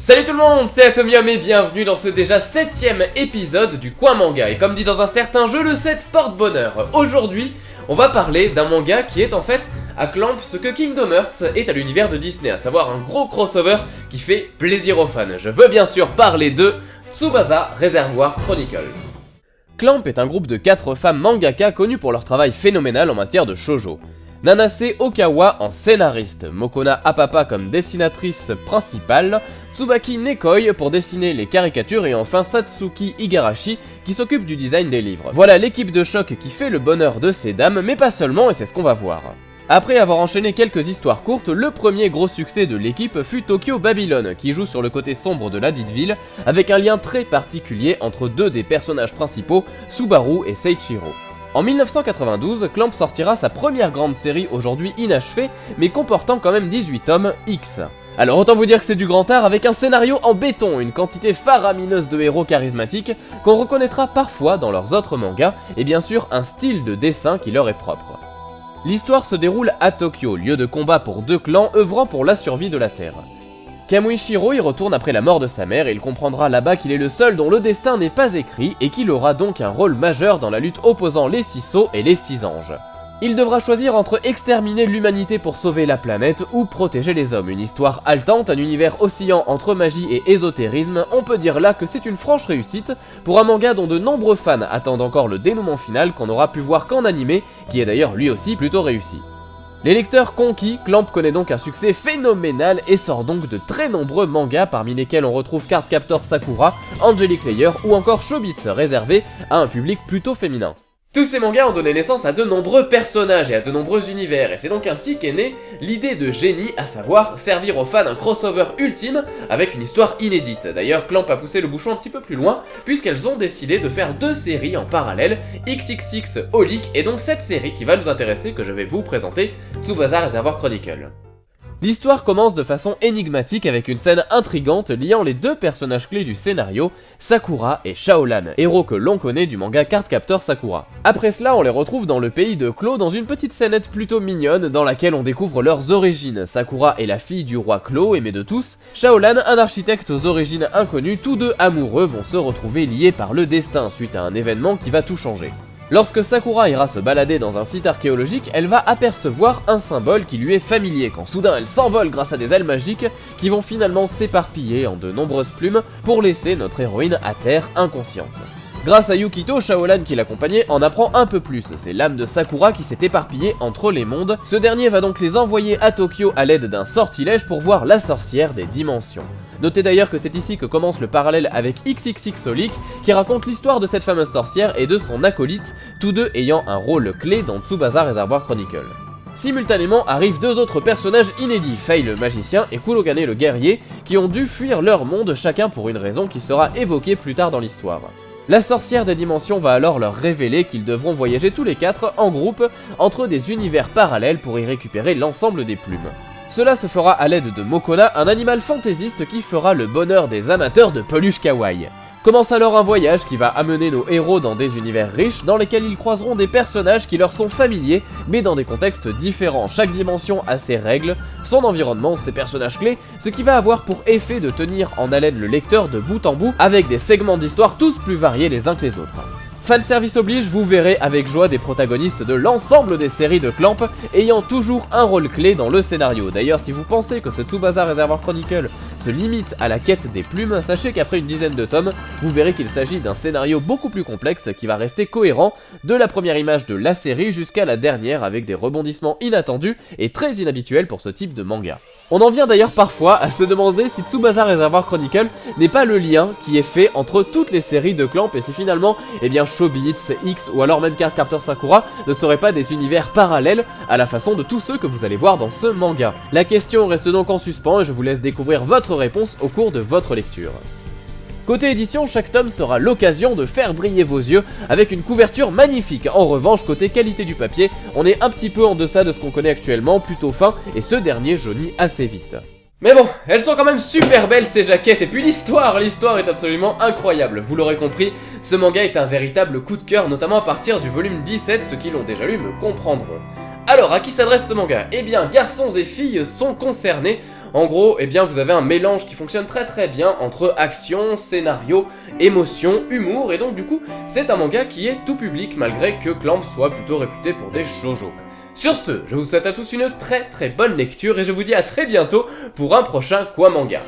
Salut tout le monde, c'est Atomium et bienvenue dans ce déjà 7ème épisode du Coin Manga. Et comme dit dans un certain jeu, le 7 porte bonheur. Aujourd'hui, on va parler d'un manga qui est en fait à Clamp ce que Kingdom Hearts est à l'univers de Disney, à savoir un gros crossover qui fait plaisir aux fans. Je veux bien sûr parler de Tsubasa Reservoir Chronicle. Clamp est un groupe de 4 femmes mangaka connues pour leur travail phénoménal en matière de shoujo. Nanase Okawa en scénariste, Mokona Apapa comme dessinatrice principale, Tsubaki Nekoi pour dessiner les caricatures et enfin Satsuki Igarashi qui s'occupe du design des livres. Voilà l'équipe de choc qui fait le bonheur de ces dames, mais pas seulement et c'est ce qu'on va voir. Après avoir enchaîné quelques histoires courtes, le premier gros succès de l'équipe fut Tokyo Babylon, qui joue sur le côté sombre de la dite ville, avec un lien très particulier entre deux des personnages principaux, Subaru et Seiichiro. En 1992, Clamp sortira sa première grande série aujourd'hui inachevée, mais comportant quand même 18 tomes, X. Alors autant vous dire que c'est du grand art avec un scénario en béton, une quantité faramineuse de héros charismatiques qu'on reconnaîtra parfois dans leurs autres mangas, et bien sûr un style de dessin qui leur est propre. L'histoire se déroule à Tokyo, lieu de combat pour deux clans œuvrant pour la survie de la Terre. Kamuichiro y retourne après la mort de sa mère et il comprendra là-bas qu'il est le seul dont le destin n'est pas écrit et qu'il aura donc un rôle majeur dans la lutte opposant les 6 sceaux et les 6 anges. Il devra choisir entre exterminer l'humanité pour sauver la planète ou protéger les hommes, une histoire haletante, un univers oscillant entre magie et ésotérisme, on peut dire là que c'est une franche réussite pour un manga dont de nombreux fans attendent encore le dénouement final qu'on n'aura pu voir qu'en animé, qui est d'ailleurs lui aussi plutôt réussi. Les lecteurs conquis, Clamp connaît donc un succès phénoménal et sort donc de très nombreux mangas parmi lesquels on retrouve Cardcaptor Sakura, Angelic Layer ou encore Chobits réservé à un public plutôt féminin. Tous ces mangas ont donné naissance à de nombreux personnages et à de nombreux univers, et c'est donc ainsi qu'est née l'idée de génie, à savoir servir aux fans un crossover ultime avec une histoire inédite. D'ailleurs, Clamp a poussé le bouchon un petit peu plus loin, puisqu'elles ont décidé de faire 2 séries en parallèle, XXX Holic, et donc cette série qui va nous intéresser que je vais vous présenter, Tsubasa Reservoir Chronicle. L'histoire commence de façon énigmatique avec une scène intrigante liant les 2 personnages clés du scénario, Sakura et Shaolan, héros que l'on connaît du manga Cardcaptor Sakura. Après cela, on les retrouve dans le pays de Clo dans une petite scénette plutôt mignonne dans laquelle on découvre leurs origines. Sakura est la fille du roi Clo, aimé de tous, Shaolan un architecte aux origines inconnues, tous deux amoureux vont se retrouver liés par le destin suite à un événement qui va tout changer. Lorsque Sakura ira se balader dans un site archéologique, elle va apercevoir un symbole qui lui est familier quand soudain elle s'envole grâce à des ailes magiques qui vont finalement s'éparpiller en de nombreuses plumes pour laisser notre héroïne à terre inconsciente. Grâce à Yukito, Shaolan qui l'accompagnait en apprend un peu plus, c'est l'âme de Sakura qui s'est éparpillée entre les mondes, ce dernier va donc les envoyer à Tokyo à l'aide d'un sortilège pour voir la sorcière des dimensions. Notez d'ailleurs que c'est ici que commence le parallèle avec XXX Holic qui raconte l'histoire de cette fameuse sorcière et de son acolyte, tous deux ayant un rôle clé dans Tsubasa Reservoir Chronicle. Simultanément arrivent 2 autres personnages inédits, Fei le magicien et Kurogane le guerrier, qui ont dû fuir leur monde chacun pour une raison qui sera évoquée plus tard dans l'histoire. La sorcière des dimensions va alors leur révéler qu'ils devront voyager tous les 4 en groupe entre des univers parallèles pour y récupérer l'ensemble des plumes. Cela se fera à l'aide de Mokona, un animal fantaisiste qui fera le bonheur des amateurs de peluche kawaii. Commence alors un voyage qui va amener nos héros dans des univers riches dans lesquels ils croiseront des personnages qui leur sont familiers mais dans des contextes différents. Chaque dimension a ses règles, son environnement, ses personnages clés, ce qui va avoir pour effet de tenir en haleine le lecteur de bout en bout avec des segments d'histoire tous plus variés les uns que les autres. Fanservice oblige, vous verrez avec joie des protagonistes de l'ensemble des séries de Clamp ayant toujours un rôle clé dans le scénario. D'ailleurs, si vous pensez que ce Tsubasa Reservoir Chronicle se limite à la quête des plumes, sachez qu'après une dizaine de tomes, vous verrez qu'il s'agit d'un scénario beaucoup plus complexe qui va rester cohérent de la première image de la série jusqu'à la dernière avec des rebondissements inattendus et très inhabituels pour ce type de manga. On en vient d'ailleurs parfois à se demander si Tsubasa Reservoir Chronicle n'est pas le lien qui est fait entre toutes les séries de Clamp et si finalement, Chobits, X ou alors même Cardcaptor Sakura ne seraient pas des univers parallèles à la façon de tous ceux que vous allez voir dans ce manga. La question reste donc en suspens et je vous laisse découvrir votre réponse au cours de votre lecture. Côté édition, chaque tome sera l'occasion de faire briller vos yeux avec une couverture magnifique. En revanche, côté qualité du papier, on est un petit peu en deçà de ce qu'on connaît actuellement, plutôt fin, et ce dernier jaunit assez vite. Mais bon, elles sont quand même super belles ces jaquettes, et puis l'histoire est absolument incroyable. Vous l'aurez compris, ce manga est un véritable coup de cœur, notamment à partir du volume 17, ceux qui l'ont déjà lu me comprendront. Alors, à qui s'adresse ce manga? Eh bien, garçons et filles sont concernés. En gros, eh bien vous avez un mélange qui fonctionne très bien entre action, scénario, émotion, humour, et donc du coup c'est un manga qui est tout public malgré que Clamp soit plutôt réputé pour des shoujo. Sur ce, je vous souhaite à tous une très bonne lecture et je vous dis à très bientôt pour un prochain Quoi Manga.